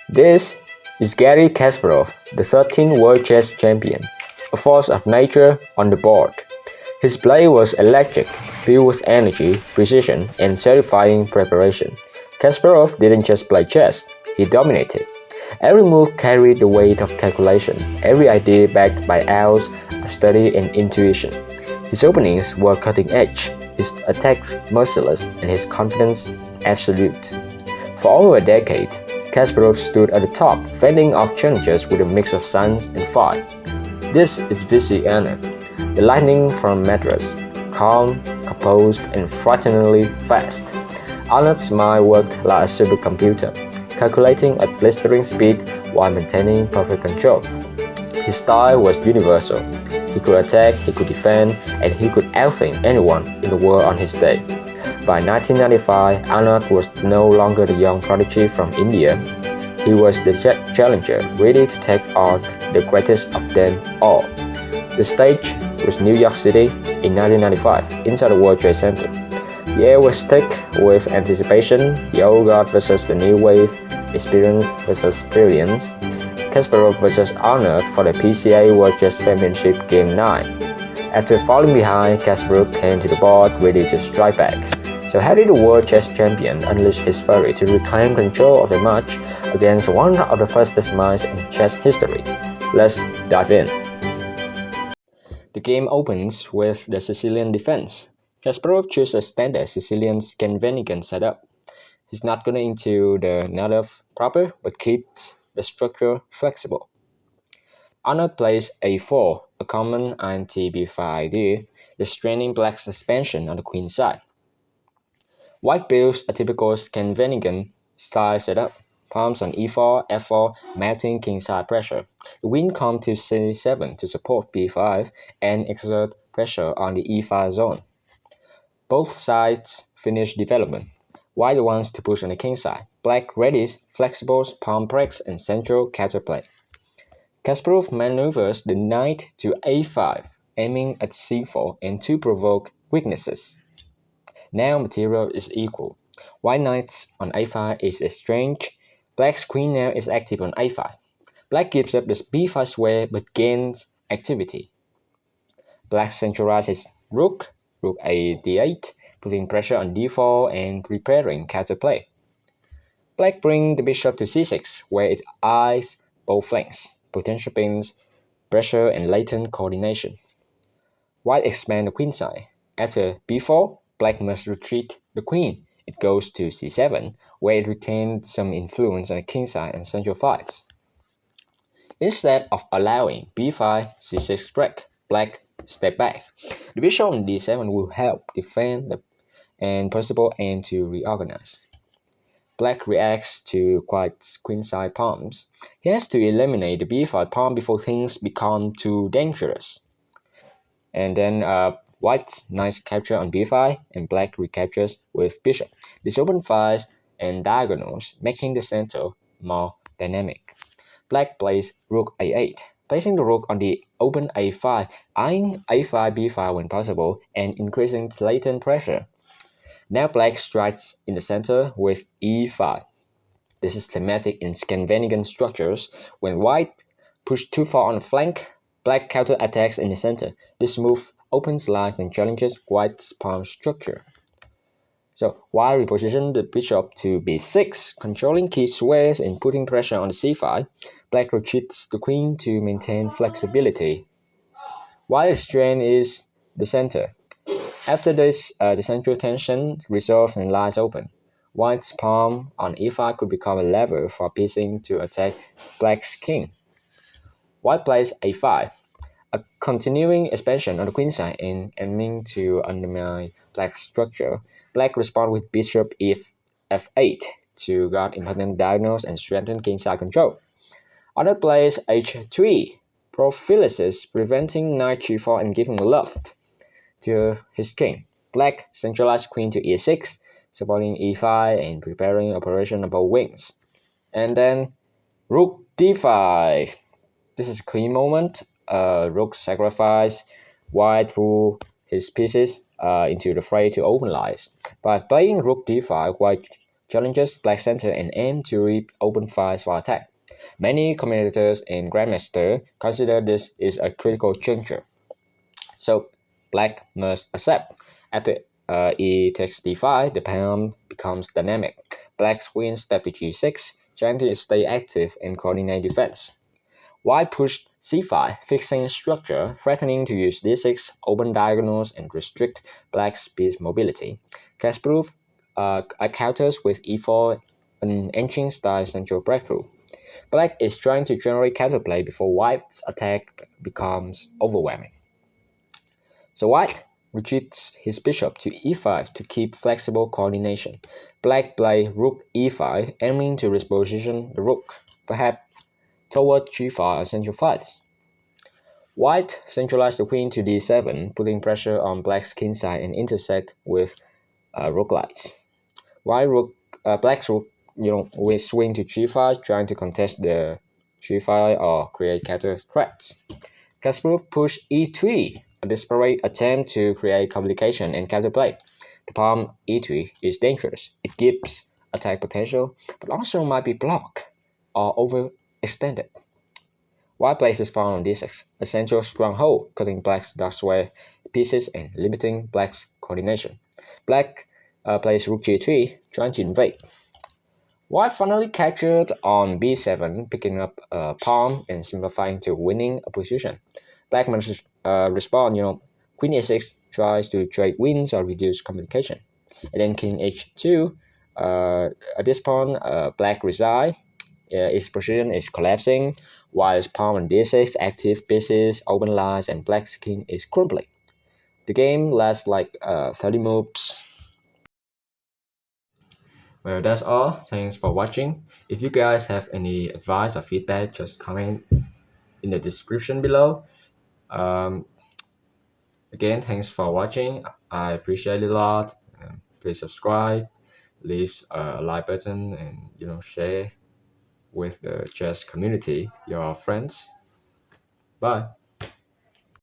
This is Garry Kasparov, the 13th World Chess Champion, a force of nature on the board. His play was electric, filled with energy, precision, and terrifying preparation. Kasparov didn't just play chess, he dominated. Every move carried the weight of calculation, every idea backed by hours of study and intuition. His openings were cutting edge, his attacks merciless, and his confidence absolute. For over a decade, Kasparov stood at the top, fending off challengers with a mix of science and fight. This is Vishy Anand, the lightning from Madras, calm, composed, and frighteningly fast. Anand's mind worked like a supercomputer, calculating at blistering speed while maintaining perfect control. His style was universal. He could attack, he could defend, and he could outthink anyone in the world on his day. By 1995, Anand was no longer the young prodigy from India. He was the challenger, ready to take on the greatest of them all. The stage was New York City in 1995, inside the World Trade Center. The air was thick with anticipation, the old guard versus the new wave, experience versus brilliance. Kasparov versus Anand for the PCA World Chess Championship Game 9. After falling behind, Kasparov came to the board ready to strike back. So how did the World Chess Champion unleash his fury to reclaim control of the match against one of the fastest minds in chess history? Let's dive in. The game opens with the Sicilian defense. Kasparov chose a standard Sicilian Scandinavian setup. He's not going into the native proper, but keeps the structure flexible. Anand plays a4, a common anti-b5 idea, restraining black's expansion on the queen side. White builds a typical Scandinavian style setup, pawns on e4, f4, mounting kingside pressure. The queen comes to c7 to support b5 and exert pressure on the e5 zone. Both sides finish development. White wants to push on the king side. Black readies flexibles, pawn breaks, and central counterplay. Kasparov maneuvers the knight to a5, aiming at c4 and to provoke weaknesses. Now material is equal. White knight on a5 is estranged. Black's queen now is active on a5. Black gives up the b5 square but gains activity. Black centralizes rook a d8, putting pressure on d4 and preparing counterplay. Black brings the bishop to c6, where it eyes both flanks, potential pins, pressure, and latent coordination. White expands the queen side. After b4, black must retreat the queen. It goes to c7, where it retains some influence on the king side and central fights. Instead of allowing b5, c6 break, black step back. The bishop on d7 will help defend and possible aim to reorganize. Black reacts to White's queenside pawns. He has to eliminate the b5 pawn before things become too dangerous. And then White's nice capture on b5 and Black recaptures with bishop. This opens files and diagonals, making the center more dynamic. Black plays rook a8, placing the rook on the open a5, eyeing a5 b5 when possible, and increasing latent pressure. Now Black strikes in the center with e5. This is thematic in Scandinavian structures. When White pushes too far on the flank, Black counter-attacks in the center. This move opens lines and challenges White's pawn structure. So White repositions the bishop to b6, controlling key squares and putting pressure on the c5. Black retreats the queen to maintain flexibility. White's strength is the center. After this, the central tension resolves and lies open. White's pawn on e5 could become a lever for piecing to attack Black's king. White plays a5, a continuing expansion on the queen side and aiming to undermine Black's structure. Black responds with bishop f8 to guard important diagonals and strengthen kingside control. Anand plays h3, prophylaxis, preventing knight g4 and giving loft to his king. Black centralized queen to e6, supporting e5 and preparing operation on both wings. And then rook d5. This is a clean moment. Rook sacrifice. White threw his pieces into the fray to open lines. By playing rook d5, White challenges black center and aim to reap open fires for attack. Many commentators and grandmaster consider this is a critical juncture. So black must accept. After e takes d5, the pawn becomes dynamic. Black's queen step to g6, trying to stay active and coordinate defense. White pushed c5, fixing structure, threatening to use d6, open diagonals, and restrict black's piece mobility. Kasparov counters with e4, an ancient style central breakthrough. Black is trying to generate counterplay before white's attack becomes overwhelming. So white retreats his bishop to e5 to keep flexible coordination. Black play rook e5, aiming to reposition the rook, perhaps toward g5 central fights. White centralized the queen to d7, putting pressure on black's kingside and intersect with rook lights. Black's rook, will swing to g5, trying to contest the g5 or create counter threats. Kasparov pushed e3, a desperate attempt to create complication and counterplay. The pawn e3 is dangerous. It gives attack potential, but also might be blocked or overextended. White places pawn on d6, a central stronghold, cutting black's dark square pieces and limiting black's coordination. Black plays rook g3, trying to invade. White finally captured on b7, picking up a pawn and simplifying to winning a position. Black must respond, queen a6 tries to trade wins or reduce complication. And then king h2, at this pawn, black resign. Its position is collapsing, while its pawn on d6, active pieces, open lines, and black's king is crumbling. The game lasts like 30 moves. Well, that's all. Thanks for watching. If you guys have any advice or feedback, just comment in the description below. Um, Again, thanks for watching. I appreciate it a lot. Please subscribe, leave a like button, and share with the chess community, your friends. Bye.